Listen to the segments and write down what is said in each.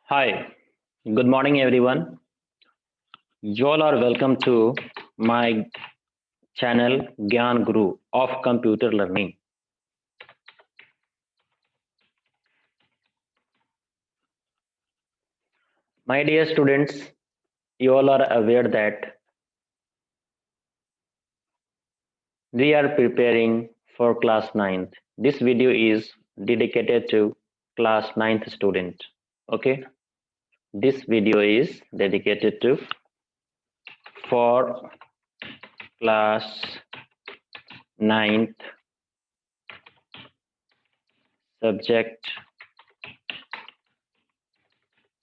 Hi, good morning everyone. You all are welcome to my channel Gyan Guru of Computer Learning. My dear students, you all are aware that we are preparing for class 9th. This video is dedicated to class 9th student. Okay, this video is dedicated to for class 9th subject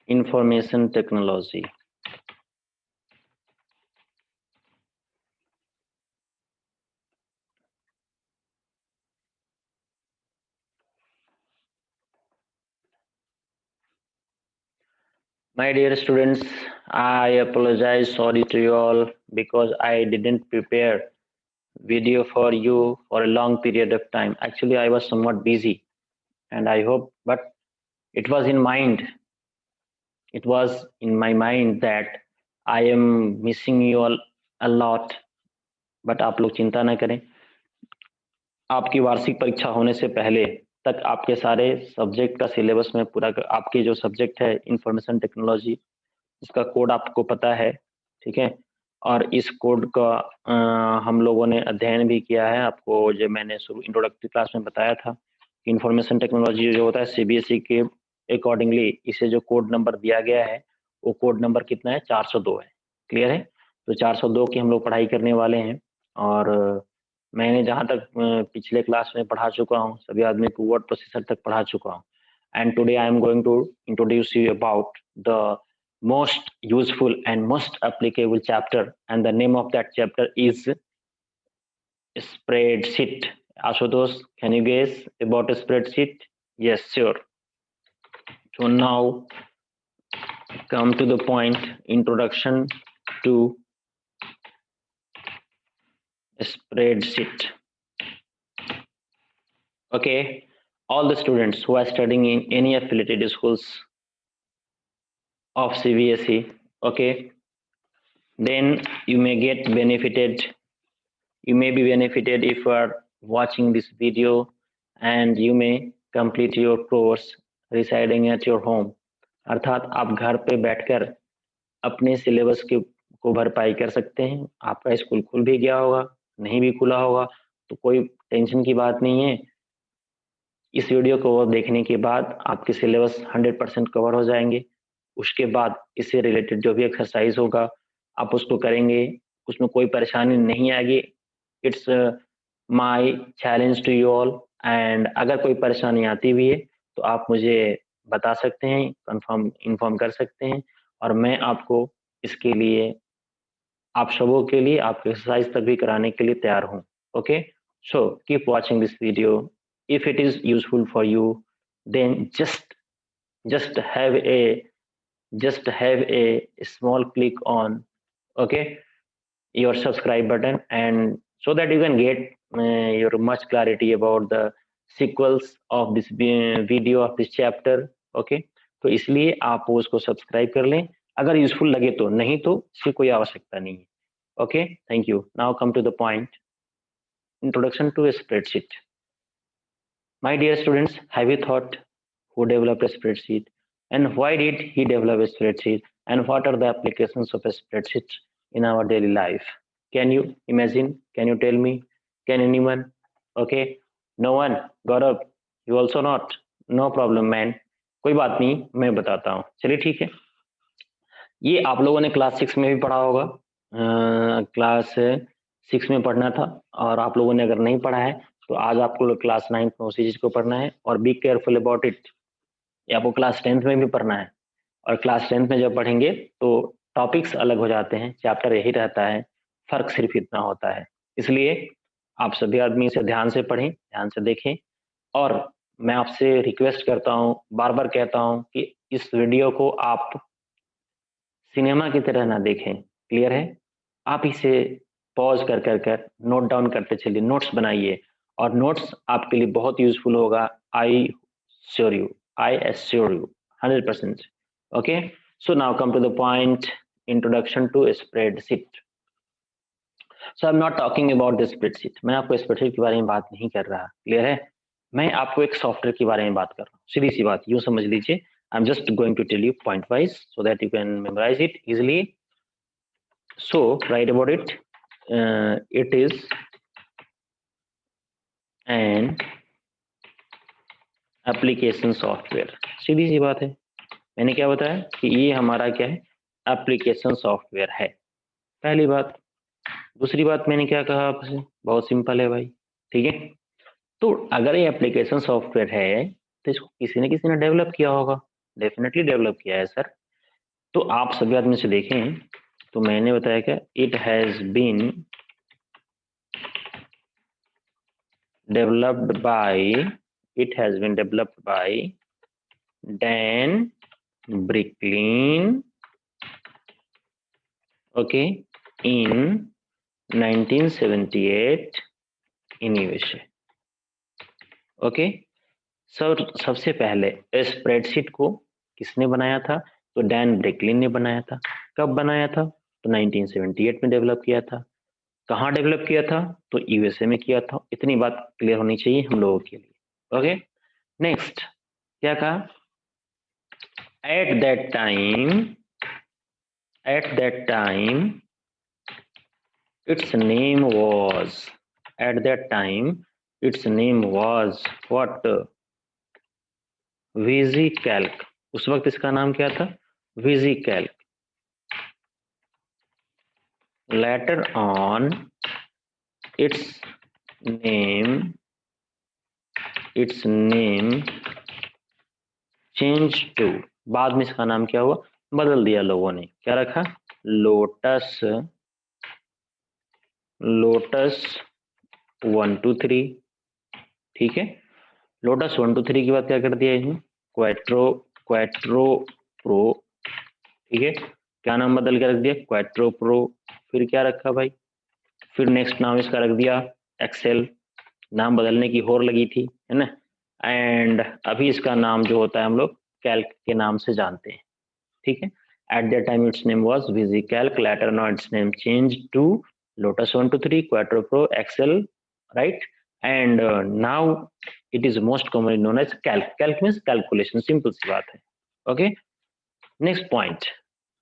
information technology. My dear students, I apologize, sorry to you all because I didn't prepare video for you for a long period of time. Actually, I was somewhat busy and I hope, but it was in mind. It was in my mind that I am missing you all a lot. But आप लोग चिंता ना करें. आपकी वार्षिक परीक्षा होने से पहले तक आपके सारे सब्जेक्ट का सिलेबस में पूरा आपके जो सब्जेक्ट है इंफॉर्मेशन टेक्नोलॉजी इसका कोड आपको पता है, ठीक है। और इस कोड का हम लोगों ने अध्ययन भी किया है। आपको जो मैंने शुरू इंट्रोडक्टरी क्लास में बताया था कि इंफॉर्मेशन टेक्नोलॉजी जो होता है सीबीएसई के अकॉर्डिंगली इसे जो कोड नंबर दिया गया है वो कोड नंबर कितना है, 402 है। क्लियर है? तो 402 की हम लोग पढ़ाई करने वाले हैं। और मैंने जहाँ तक पिछले क्लास में पढ़ा चुका हूँ, सभी आदमी को वर्ड प्रोसेसर तक पढ़ा चुका हूँ। And today I am going to introduce you about the most useful and most applicable chapter, and the name of that chapter is spreadsheet. Ashutosh, can you guess about a spreadsheet? Yes, sure. So now come to the point, introduction to spreadsheet. Okay, all the students who are studying in any affiliated schools of CBSE, okay, then you may get benefited. You may be benefited if you are watching this video, and you may complete your course residing at your home. अर्थात आप घर पे बैठकर अपने syllabus को भरपाई कर सकते हैं। आपका स्कूल खुल भी गया होगा, नहीं भी खुला होगा, तो कोई टेंशन की बात नहीं है। इस वीडियो को देखने के बाद आपके सिलेबस 100% कवर हो जाएंगे। उसके बाद इससे रिलेटेड जो भी एक्सरसाइज होगा आप उसको करेंगे, उसमें कोई परेशानी नहीं आएगी। It's my challenge to you all. And अगर कोई परेशानी आती भी है तो आप मुझे बता सकते हैं, इन्फॉर्म कर सकते हैं, और मैं आपको इसके लिए, आप सबों के लिए, आपके एक्सरसाइज तक भी कराने के लिए तैयार हूँ। Okay, so keep watching this video. If it is useful for you, then just have a small click on, okay, your subscribe button, and so that you can get your much clarity about the sequels of this video of this chapter. Okay, तो इसलिए आप उसको subscribe कर लें अगर useful लगे तो, नहीं तो इसकी कोई आवश्यकता नहीं है। Okay, thank you. Now come to the point, introduction to a spreadsheet. My dear students, have you thought who developed a spreadsheet, and why did he develop a spreadsheet, and what are the applications of a spreadsheet in our daily life? Can you imagine? Can you tell me? Can anyone? Okay, no one. Gaurav, you also not? No problem, man. कोई बात नहीं, मैं बताता हूँ। चलिए ठीक है। ये आप लोगों ने क्लास 6 में भी पढ़ा होगा। क्लास 6 में पढ़ना था, और आप लोगों ने अगर नहीं पढ़ा है तो आज आपको क्लास 9th में उसी चीज को पढ़ना है, और बी केयरफुल अबाउट इट। ये आपको क्लास 10th में भी पढ़ना है, और क्लास 10th में जब पढ़ेंगे तो टॉपिक्स अलग हो जाते हैं, चैप्टर यही रहता है, फर्क सिर्फ इतना होता है। इसलिए आप सभी आदमी इसे ध्यान से पढ़ें, ध्यान से देखें, और मैं आपसे रिक्वेस्ट करता हूँ, बार बार कहता हूँ कि इस वीडियो को आप सिनेमा की तरह ना देखें। क्लियर है? आप इसे पॉज कर नोट डाउन करते चलिए, नोट्स बनाइए, और नोट्स आपके लिए बहुत यूजफुल होगा। I sure you, I assure you 100%। Okay, so now come to the point, introduction to spreadsheet. So I'm not talking about the spreadsheet. मैं आपको spreadsheet के बारे में बात नहीं कर रहा, क्लियर है? मैं आपको एक सॉफ्टवेयर के बारे में बात कर रहा हूँ, सीधी सी बात, यूं समझ लीजिए. I'm just going to tell you point wise so that you can memorize it easily. So write about it. It is an application software. सीधी सी बात है. मैंने क्या बताया कि ये हमारा क्या है, एप्लीकेशन सॉफ्टवेयर है, पहली बात. दूसरी बात मैंने क्या कहा आपसे, बहुत सिंपल है भाई, ठीक है. तो अगर ये एप्लीकेशन सॉफ्टवेयर है तो इसको किसी न किसी ने डेवलप किया होगा, डेफिनेटली डेवलप किया है सर. तो आप सभी आदमी से देखें तो मैंने बताया क्या, it has been developed by Dan Bricklin, okay, in 1978 in USA. Okay, सबसे पहले स्प्रेडशीट को किसने बनाया था, तो डैन ब्रिकलिन ने बनाया था. कब बनाया था, तो 1978 में डेवलप किया था. कहाँ डेवलप किया था, तो यूएसए में किया था. इतनी बात क्लियर होनी चाहिए हम लोगों के लिए. ओके, नेक्स्ट क्या कहा, eight that time its name was what, VisiCalc. उस वक्त इसका नाम क्या था, VisiCalc. Later on its name changed to, बाद में इसका नाम क्या हुआ, बदल दिया लोगों ने, क्या रखा, लोटस 123. ठीक है, लोटस 123 के बाद क्या कर दिया इसने, क्वाट्रो प्रो. ठीक है, क्या नाम बदल के रख दिया, क्वाट्रो प्रो. फिर क्या रखा भाई, फिर नेक्स्ट नाम इसका रख दिया एक्सेल. नाम बदलने की होड़ लगी थी, है ना. एंड अभी इसका नाम जो होता है हम लोग कैल्क के नाम से जानते हैं. ठीक है, at that time its name was VisiCalc. Later now its name change to Lotus 123, Quattro Pro, Excel, right. And now it is most commonly known as Calc. Calc means calculation, simple सी बात है. Okay, next point,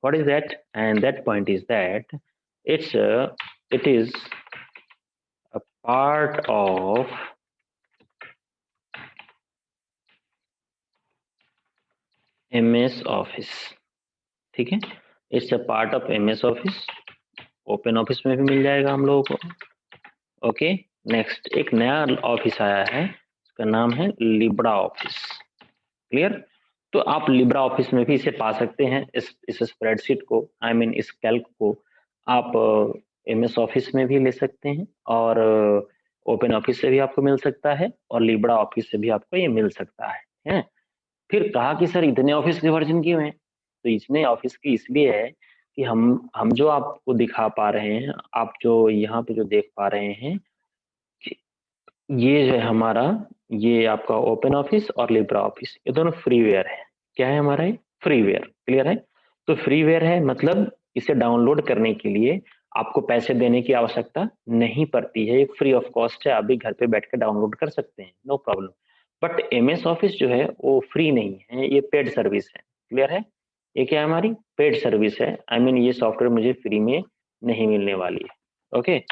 what is that, and that point is that it is a part of MS Office. ठीक है, it's a part of MS Office. Open office में भी मिल जाएगा हम लोगों को. ओके, नेक्स्ट एक नया ऑफिस आया है, उसका नाम है लिब्रा ऑफिस. क्लियर, तो आप लिब्रा ऑफिस में भी इसे पा सकते हैं, इस स्प्रेडशीट को, आई मीन इस कैल्क को आप MS ऑफिस में भी ले सकते हैं, और ओपन ऑफिस से भी आपको मिल सकता है, और लिब्रा ऑफिस से भी आपको ये मिल सकता है. फिर कहा कि सर इतने ऑफिस के वर्जन क्यों हैं, तो इतने ऑफिस की इसलिए है कि हम जो आपको दिखा पा रहे हैं, आप जो यहाँ पे जो देख पा रहे हैं, ये जो है हमारा, ये आपका ओपन ऑफिस और लिब्रा ऑफिस, ये दोनों फ्रीवेयर है. क्या है हमारा, ये फ्रीवेयर. क्लियर है, तो फ्रीवेयर है मतलब इसे डाउनलोड करने के लिए आपको पैसे देने की आवश्यकता नहीं पड़ती है, एक फ्री ऑफ कॉस्ट है, आप भी घर पे बैठ के डाउनलोड कर सकते हैं, no problem. But MS office जो है वो फ्री नहीं है, ये पेड सर्विस है. क्लियर है, ये क्या है, हमारी पेड सर्विस है. आई मीन ये सॉफ्टवेयर मुझे फ्री में नहीं मिलने वाली है. Okay,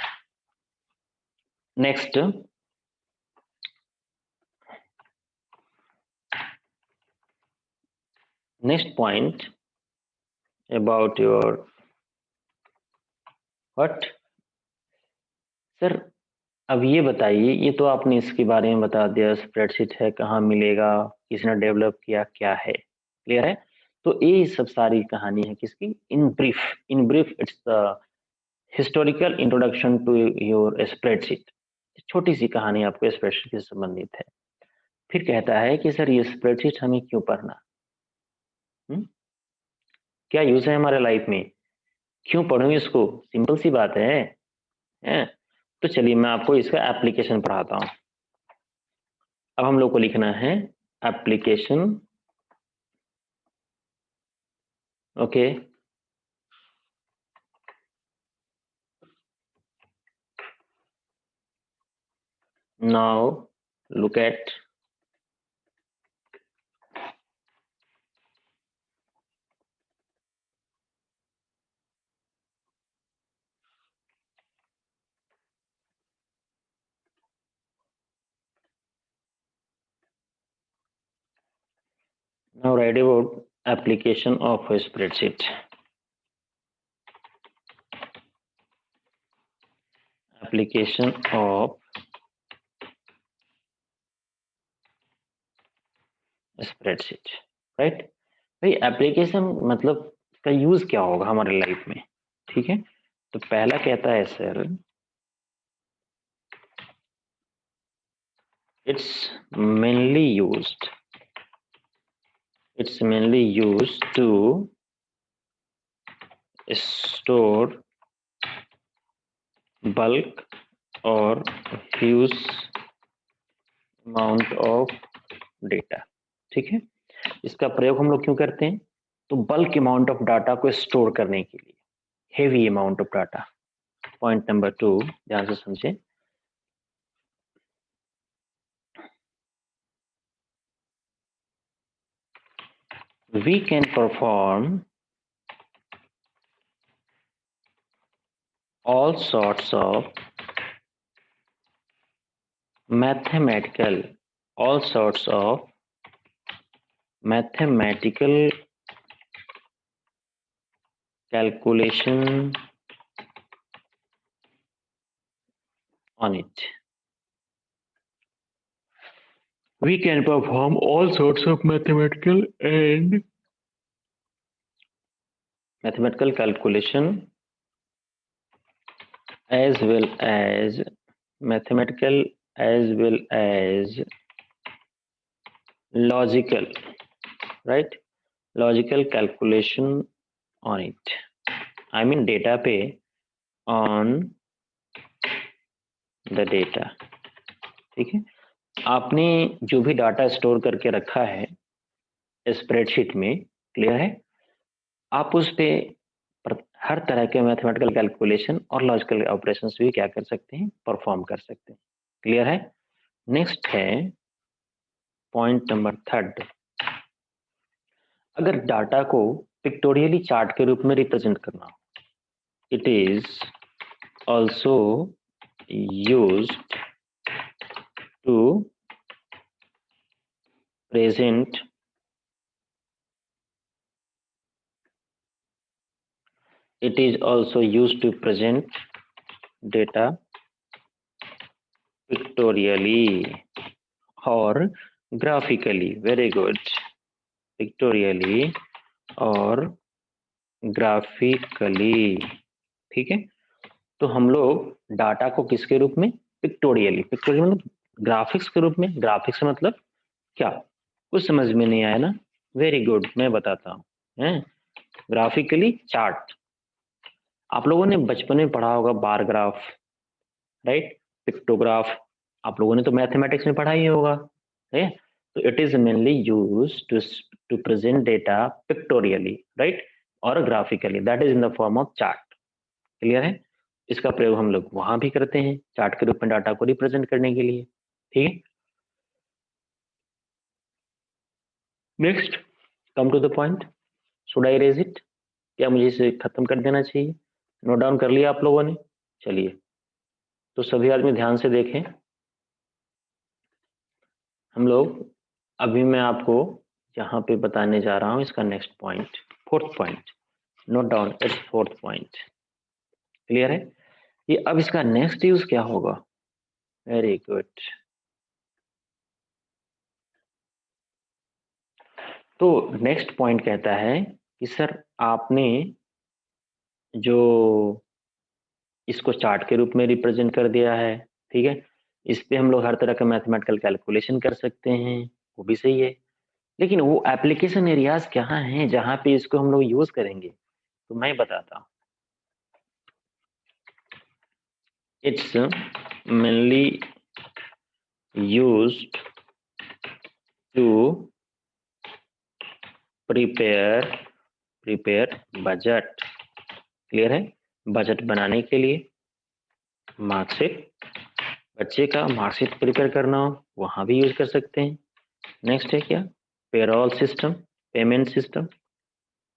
next point about your what, sir अब ये बताइए, ये तो आपने इसके बारे में बता दिया, स्प्रेडशीट है, कहाँ मिलेगा, किसने डेवलप किया, क्या है. क्लियर है, तो ये सब सारी कहानी है किसकी, in brief it's the historical introduction to your spreadsheet. छोटी सी कहानी आपको स्प्रेडशीट से संबंधित है. फिर कहता है कि सर ये स्प्रेडशीट हमें क्यों पढ़ना, क्या यूज है हमारे लाइफ में, क्यों पढ़ूं इसको, सिंपल सी बात है? तो चलिए मैं आपको इसका एप्लीकेशन पढ़ाता हूं. अब हम लोग को लिखना है application Okay, now look at now write about application of a spreadsheet. Application of spreadsheet, right. भाई एप्लीकेशन मतलब का यूज क्या होगा हमारे लाइफ में, ठीक है। तो पहला कहता है sir, it's mainly used to store bulk और ह्यूज अमाउंट ऑफ डेटा, ठीक है। इसका प्रयोग हम लोग क्यों करते हैं, तो बल्क अमाउंट ऑफ डाटा को स्टोर करने के लिए, heavy amount of data. Point number 2 ध्यान से समझे, we can perform all sorts of mathematical calculation on it. We can perform all sorts of mathematical calculation as well as logical, right? Logical calculation on it. I mean data पे on the data, ठीक है। आपने जो भी data store करके रखा है spreadsheet में, क्लियर है, आप उस पे हर तरह के मैथमेटिकल कैलकुलेशन और लॉजिकल ऑपरेशंस भी क्या कर सकते हैं, परफॉर्म कर सकते हैं, क्लियर है। नेक्स्ट है पॉइंट नंबर 3, अगर डाटा को पिक्टोरियली चार्ट के रूप में रिप्रेजेंट करना हो, it is also used to present it is also used to present data pictorially or graphically, very good, pictorially और ग्राफिकली, ठीक है। तो हम लोग डाटा को किसके रूप में, पिक्टोरियली मतलब ग्राफिक्स के रूप में। ग्राफिक्स मतलब क्या, कुछ समझ में नहीं आया ना, वेरी गुड, मैं बताता हूँ, हैं। ग्राफिकली चार्ट, आप लोगों ने बचपन में पढ़ा होगा बार ग्राफ, राइट, पिक्टोग्राफ, आप लोगों ने तो मैथमेटिक्स में पढ़ा ही होगा, है। तो it is mainly use to present data pictorially, right, और graphically, that is in the form of chart, clear है। इसका प्रयोग हम लोग वहां भी करते हैं चार्ट के रूप में डाटा को रिप्रेजेंट करने के लिए, ठीक है। Next, come to the point, should I raise it, क्या मुझे इसे खत्म कर देना चाहिए। नोट डाउन कर लिया आप लोगों ने, चलिए तो सभी आदमी ध्यान से देखें। हम लोग अभी मैं आपको यहाँ पे बताने जा रहा हूँ इसका next point, 4th point, note down it's 4th point, clear है। ये अब इसका नेक्स्ट यूज क्या होगा, वेरी गुड। तो नेक्स्ट पॉइंट कहता है कि सर आपने जो इसको चार्ट के रूप में रिप्रेजेंट कर दिया है, ठीक है, इस पे हम लोग हर तरह का मैथमेटिकल कैलकुलेशन कर सकते हैं, वो भी सही है, लेकिन वो एप्लीकेशन एरियाज क्या हैं जहाँ पे इसको हम लोग यूज करेंगे, तो मैं बताता हूँ। It's mainly used to prepare prepare budget. Clear है? बजट बनाने के लिए मार्कशीट, बच्चे का मार्कशीट प्रिपेयर करना हो वहां भी यूज कर सकते हैं। नेक्स्ट है क्या? Payroll system, payment system,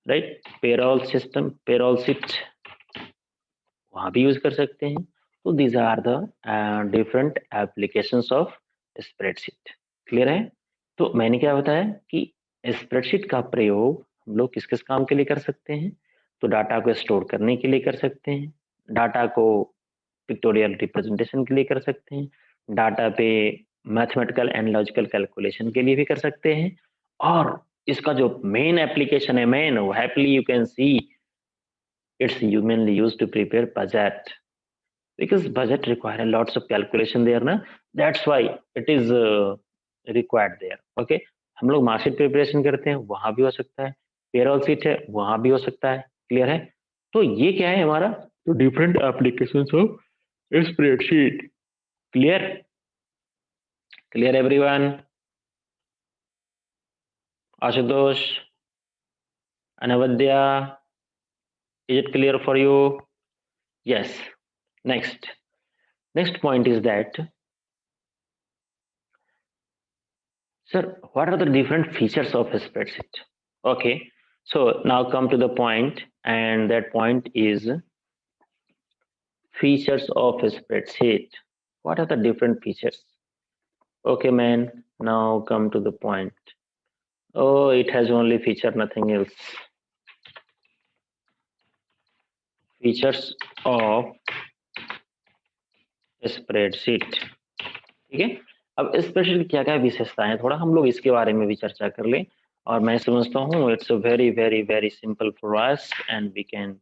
right? Payroll system, payroll sheet वहां भी यूज कर सकते हैं। तो these are the different applications of spreadsheet. Clear है? तो मैंने क्या बताया कि स्प्रेडशीट का प्रयोग हम लोग किस किस काम के लिए कर सकते हैं? तो डाटा को स्टोर करने के लिए कर सकते हैं, डाटा को पिक्टोरियल रिप्रेजेंटेशन के लिए कर सकते हैं, डाटा पे मैथमेटिकल एंड लॉजिकल कैलकुलेशन के लिए भी कर सकते हैं, और इसका जो मेन एप्लीकेशन है, मेन वो happily you can see it's humanly used to prepare budget, because budget require lots of calculation there na, that's why it is required there. Okay, हम लोग मार्कशीट प्रिपरेशन करते हैं वहां भी हो सकता है, पेरोल शीट है वहां भी हो सकता है। क्लियर है? तो ये क्या है हमारा? तो different applications of spreadsheet. Clear? Clear everyone? Ashutosh, Anavadya, is it clear for you? Yes. Next point is that, sir, what are the different features of a spreadsheet? Okay, so now come to the point, and that point is features of a spreadsheet. What are the different features? Okay, man, now come to the point. Oh, it has only feature, nothing else. Features of spreadsheet. ठीक है? अब spreadsheet की क्या क्या विशेषताएं हैं, थोड़ा हम लोग इसके बारे में भी चर्चा कर लें। और मैं समझता हूँ it's very very very simple for us and we can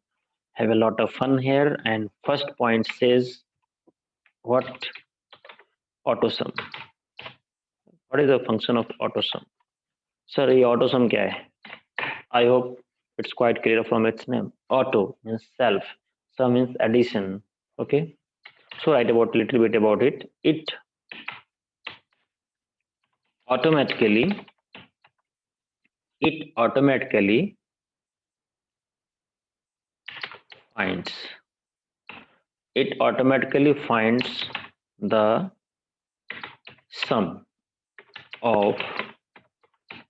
have a lot of fun here. And first point says, what AutoSum? What is the function of AutoSum? Sir, ये AutoSum क्या है? I hope it's quite clear from its name. Auto means self, sum means addition. Okay, so write about little bit about it. It automatically finds the sum of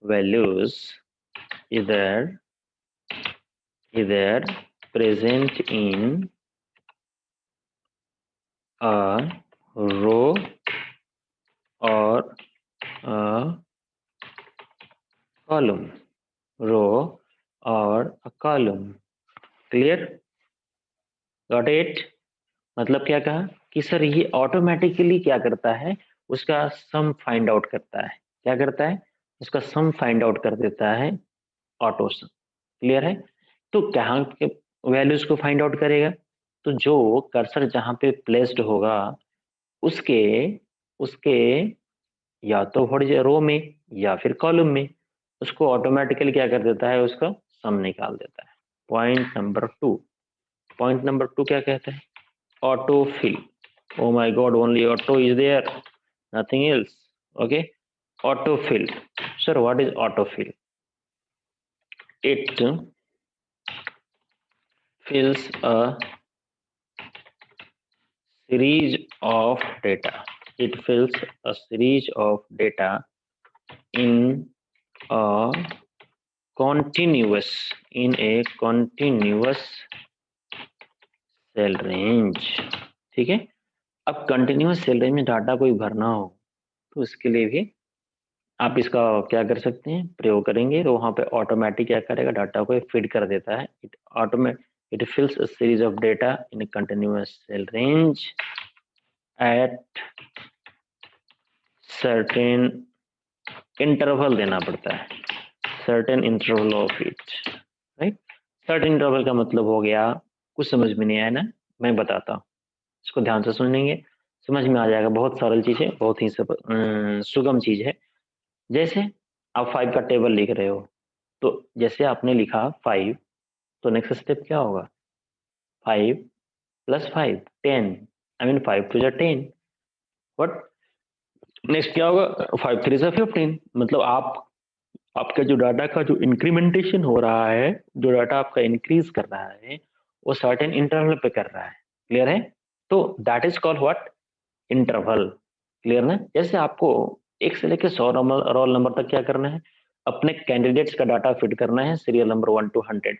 values either present in a row or a column. Clear? Got it? मतलब क्या कहा कि sir ये automatically क्या करता है, उसका sum find out करता है। क्या करता है? उसका सम फाइंड आउट कर देता है ऑटोसम। क्लियर है? तो कहाँ के वैल्यूज को फाइंड आउट करेगा? तो जो कर्सर जहां पे प्लेस्ड होगा उसके या तो रो में या फिर कॉलम में उसको ऑटोमेटिकली क्या कर देता है, उसका सम निकाल देता है। पॉइंट नंबर टू क्या कहता है? Auto fill. Oh my god, only auto is there, nothing else. Okay, auto fill. Sir, what is auto fill? It fills a series of data. It fills a series of data in a continuous cell range. ठीक है? अब continuous cell range में data कोई भरना हो तो उसके लिए भी आप इसका क्या कर सकते हैं, प्रयोग करेंगे। तो वहां पे ऑटोमेटिक क्या करेगा, डाटा को फीड कर देता है। It fills a series of data in a continuous cell range at certain interval देना पड़ता है, certain interval of it, right? certain interval का मतलब हो गया, कुछ समझ में नहीं आया ना, मैं बताता हूँ, इसको ध्यान से सुनेंगे समझ में आ जाएगा। बहुत सरल चीज है, बहुत ही सुगम चीज है। जैसे आप 5 का टेबल लिख रहे हो, तो जैसे आपने लिखा 5, तो नेक्स्ट स्टेप क्या होगा? 5 + 5 10, I mean 5 to 10। What next क्या होगा? 5 3 15। मतलब आप आपका जो डाटा का जो इंक्रीमेंटेशन हो रहा है, जो डाटा आपका इंक्रीज कर रहा है, वो सर्टेन इंटरवल पे कर रहा है। क्लियर है? तो that is called what? Interval. Clear ना? जैसे आपको 1 से लेकर 100 रोल नंबर तक क्या करना है, अपने कैंडिडेट्स का डाटा फिट करना है, सीरियल नंबर 1 to 100।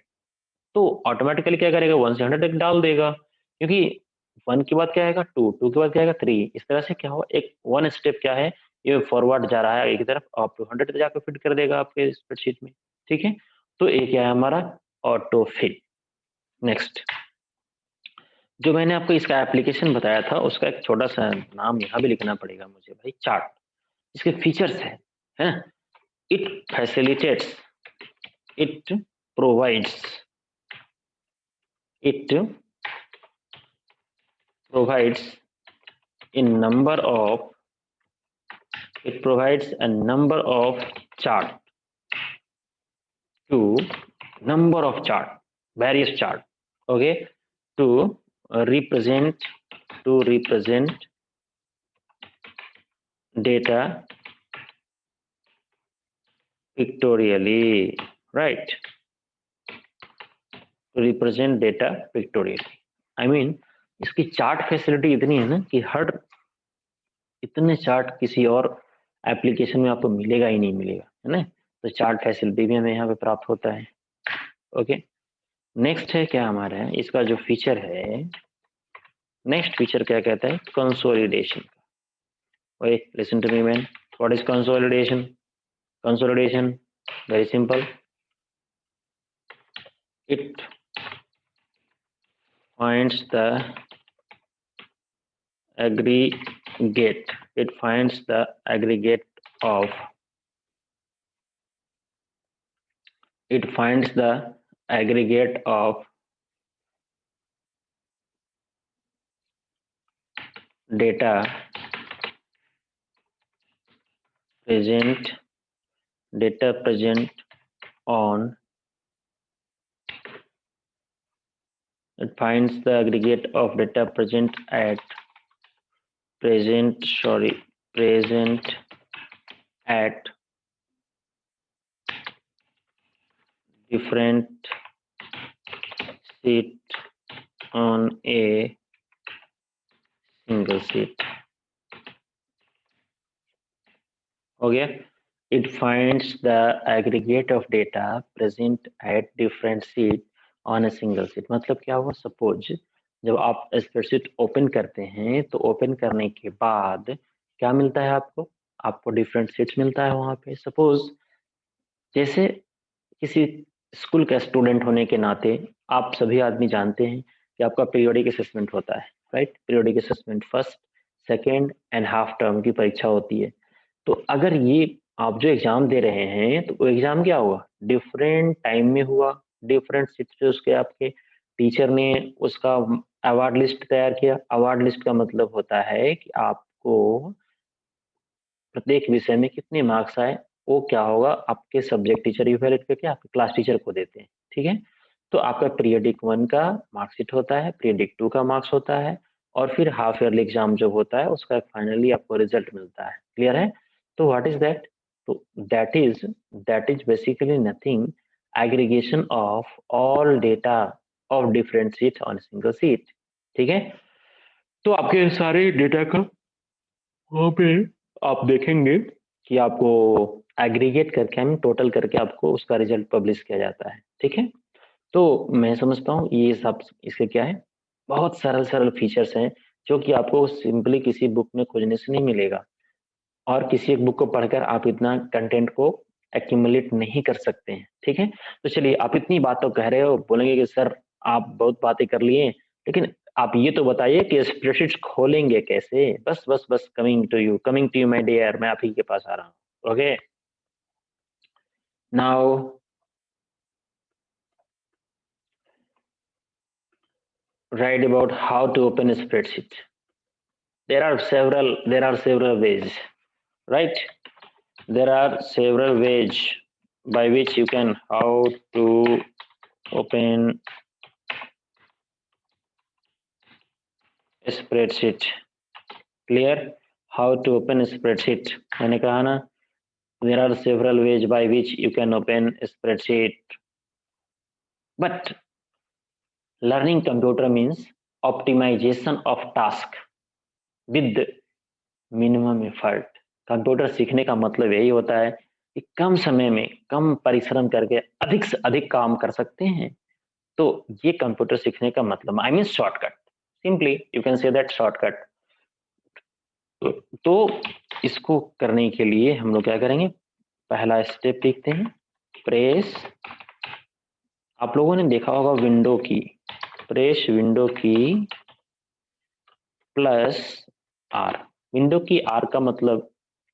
तो ऑटोमेटिकली क्या करेगा, 1 से 100 तक डाल देगा, क्योंकि 1 के बाद क्या आएगा 2, 2 के बाद क्या आएगा 3। इस तरह से क्या होगा, एक वन स्टेप क्या है, ये फॉरवर्ड जा रहा है एक तरफ, अप टू 100 तक जाकर फिट कर देगा आपके स्प्रेडशीट में। ठीक है, तो ये क्या है हमारा, ऑटो फिट। नेक्स्ट, जो मैंने आपको इसका एप्लीकेशन बताया था, उसका एक छोटा सा नाम यहाँ भी लिखना पड़ेगा मुझे भाई, चार्ट। इसके फीचर्स है, it facilitates, it provides, it provides in number of, it provides a number of chart to number of chart, various chart, okay, to represent, to represent data pictorially, right? To represent data pictorially, I mean इसकी chart facility इतनी है ना कि हर इतने chart किसी और application में आपको मिलेगा ही नहीं, मिलेगा, है ना? तो चार्ट फैसिलिटी भी हमें यहाँ पे प्राप्त होता है। ओके, नेक्स्ट है क्या हमारा, इसका जो फीचर है, नेक्स्ट फीचर क्या कहता है, consolidation. Wait, listen to me, man. What is consolidation? Consolidation, very simple. It finds the aggregate. It finds the aggregate of. It finds the aggregate of data present, data present on. It finds the aggregate of data present at present. Sorry, present at different sheet on a single sheet. Okay, it finds the aggregate of data present at different sheet on a single sheet। मतलब क्या हुआ, suppose जब आप spreadsheet open करते हैं तो open करने के बाद क्या मिलता है आपको, आपको डिफरेंट शीट्स मिलता है वहां पे। सपोज जैसे किसी स्कूल का स्टूडेंट होने के नाते आप सभी आदमी जानते हैं कि आपका पीरियोडिक असेसमेंट होता है, right? Periodic assessment first, second and half term की परीक्षा होती है। तो अगर ये आप जो एग्जाम दे रहे हैं तो वो एग्जाम क्या हुआ, डिफरेंट टाइम में हुआ, डिफरेंट शिफ्ट से उसके आपके टीचर ने उसका अवार्ड लिस्ट तैयार किया। अवार्ड लिस्ट का मतलब होता है कि आपको प्रत्येक विषय में कितने मार्क्स आए, वो क्या होगा, आपके सब्जेक्ट टीचर इवैल्यूएट करके आपके क्लास टीचर को देते हैं। ठीक है, तो आपका पीरियडिक 1 का मार्कशीट होता है, पीरियडिक 2 का मार्क्स होता है, और फिर हाफ ईयरली एग्जाम जब होता है उसका फाइनली आपको रिजल्ट मिलता है। क्लियर है? तो व्हाट इज दैट? तो that is basically nothing, aggregation of all data of different sheet on single sheet. ठीक है, तो आपके सारे डेटा का वहाँ पे आप देखेंगे कि आपको एग्रीगेट करके, हम टोटल करके आपको उसका रिजल्ट पब्लिश किया जाता है। ठीक है, तो मैं समझता हूँ ये सब इसके क्या है, बहुत सरल सरल फीचर्स हैं जो कि आपको सिंपली किसी बुक में खोजने से नहीं मिलेगा, और किसी एक बुक को पढ़कर आप इतना कंटेंट को एक्यूमुलेट नहीं कर सकते हैं। ठीक है, तो चलिए, आप इतनी बात तो कह रहे हो, बोलेंगे कि सर आप बहुत बातें कर लिए, लेकिन आप ये तो बताइए कि स्प्रेडशीट खोलेंगे कैसे। बस बस बस, coming to you my dear, मैं आप ही के पास आ रहा हूँ। Okay, now write about how to open a spreadsheet. There are several ways, right? There are several ways by which you can how to open a spreadsheet. Clear? How to open a spreadsheet, मैंने कहा ना, there are several ways by which you can open a spreadsheet, but learning computer means optimization of task with minimum effort. Computer सीखने का मतलब यही होता है कि कम समय में कम परिश्रम करके अधिक से अधिक काम कर सकते हैं। तो ये कंप्यूटर सीखने का मतलब I mean shortcut, simply you can say that shortcut. तो इसको करने के लिए हम लोग क्या करेंगे, पहला स्टेप लिखते हैं, प्रेस, आप लोगों ने देखा होगा विंडो की, प्रेस विंडो की प्लस आर। विंडो की आर का मतलब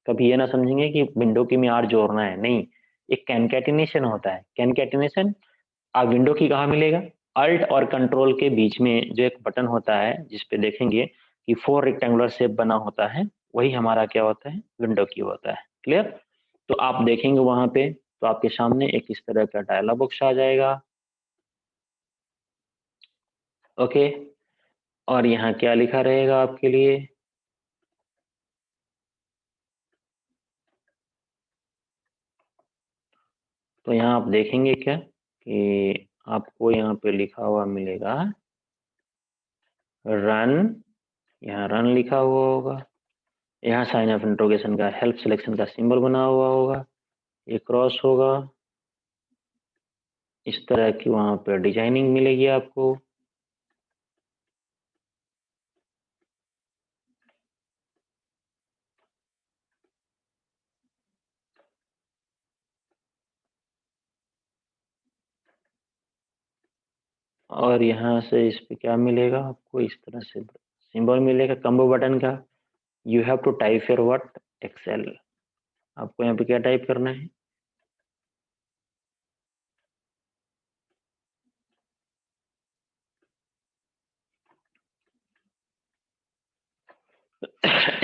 कभी ये ना समझेंगे कि विंडो की में आर जोड़ना है, नहीं, एक कैनकेटिनेशन होता है। कैनकेटिनेशन आप विंडो की कहाँ मिलेगा, अल्ट और कंट्रोल के बीच में जो एक बटन होता है जिसपे देखेंगे कि 4 रेक्टेंगुलर शेप बना होता है, वही हमारा क्या होता है, विंडो की होता है। क्लियर? तो आप देखेंगे वहां पे तो आपके सामने एक इस तरह का डायलॉग बॉक्स आ जाएगा। ओके, और यहाँ क्या लिखा रहेगा आपके लिए, तो यहाँ आप देखेंगे क्या कि आपको यहाँ पे लिखा हुआ मिलेगा रन, यहाँ रन लिखा हुआ होगा, यहाँ साइन ऑफ इंट्रोगेशन का हेल्प सिलेक्शन का सिंबल बना हुआ होगा, ये क्रॉस होगा, इस तरह की वहां पे डिजाइनिंग मिलेगी आपको। और यहाँ से इस पे क्या मिलेगा आपको, इस तरह से सिंबल मिलेगा कम्बो बटन का। You have to type your what, excel. आपको यहाँ पे क्या टाइप करना है,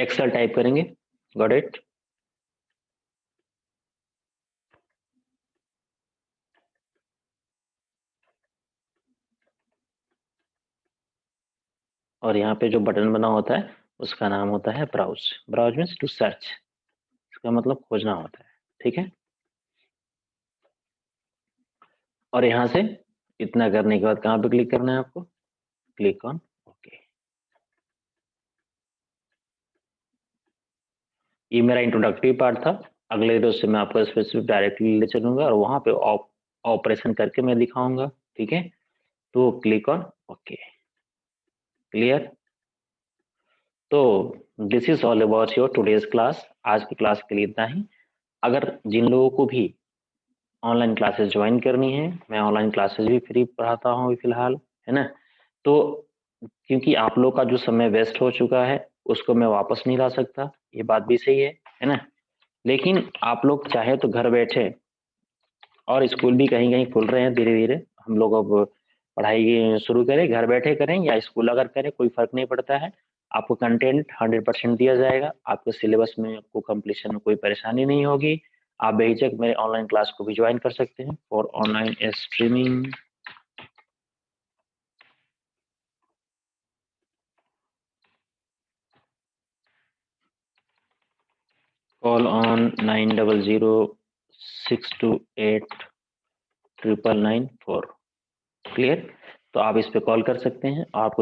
एक्सेल टाइप करेंगे। Got it? और यहाँ पे जो बटन बना होता है उसका नाम होता है browse. Browse means to search, इसका मतलब खोजना होता है। ठीक है, और यहाँ से इतना करने के बाद कहाँ पे क्लिक करना है आपको, क्लिक ऑन ओके। ये मेरा इंट्रोडक्टरी पार्ट था। अगले वीडियो से मैं आपको स्पेसिफिक डायरेक्टली ले चलूंगा और वहां पे ऑपरेशन करके मैं दिखाऊंगा। ठीक है, तो क्लिक ऑन ओके। क्लियर? तो this is all about your today's class. आज की क्लास के लिए इतना ही। अगर जिन लोगों को भी ऑनलाइन क्लासेस ज्वाइन करनी है, मैं ऑनलाइन क्लासेस भी फ्री पढ़ाता हूँ फिलहाल, है ना, तो क्योंकि आप लोग का जो समय वेस्ट हो चुका है उसको मैं वापस नहीं ला सकता, ये बात भी सही है ना, लेकिन आप लोग चाहे तो घर बैठे, और स्कूल भी कहीं कहीं खुल रहे हैं धीरे धीरे, हम लोग अब पढ़ाई शुरू करें, घर बैठे करें या स्कूल अगर करें, कोई फर्क नहीं पड़ता है। आपको कंटेंट 100% दिया जाएगा, आपके सिलेबस में आपको कंप्लीशन में कोई परेशानी नहीं होगी। आप बेहिचक मेरे ऑनलाइन क्लास को भी ज्वाइन कर सकते हैं for online streaming. Call on 9006289994। Clear? तो आप इस पे कॉल कर सकते हैं, आपको